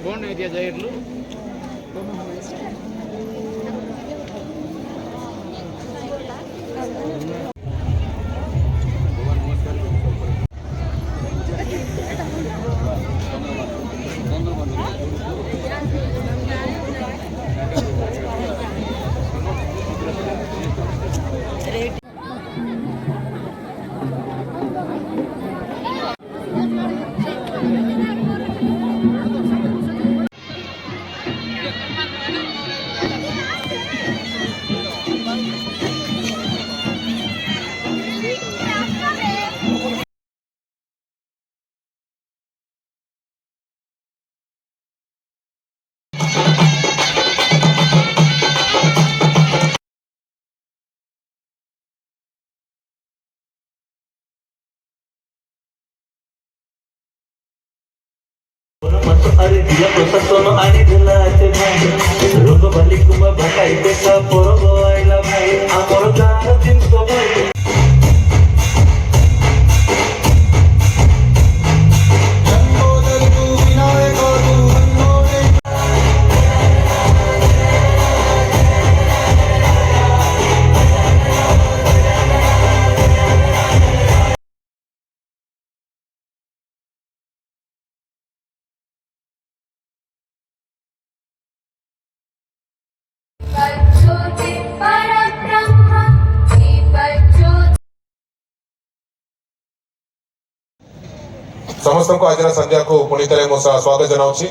బాగున్నాయి ఇదే జైర్లు अरे दिया प्रसन्न आणि दिलाचे भाई रोग बली कुमा भटाई बेटा पोरो गोयला भाई आमर गान जिंतो भाई समस्त को आज संध्या को पुणी तरह मो स्वागत जनाऊँगी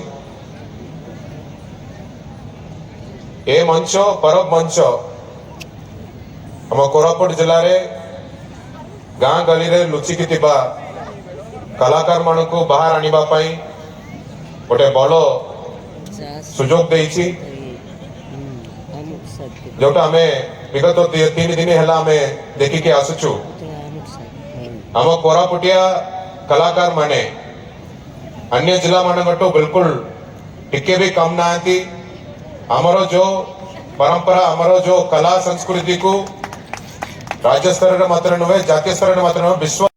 ए मंच परब मंच हम कोरापुट जिले में गाँ गली रे लुचिकी थिबा कलाकार मान को बाहर आनिबा पई गोटे बड़ सुजोग देइछि जोटा आमे विगत 3 दिन है देखिकी आसुचु आम कोरापुटिया कलाकार माने अन्य जिला मानकटू बिल्कुल टिके भी कम ना आमर जो परंपरा आमर जो कला संस्कृति को राज्य स्तर में मात्र नुहे जातीय स्तर में मात्र विश्व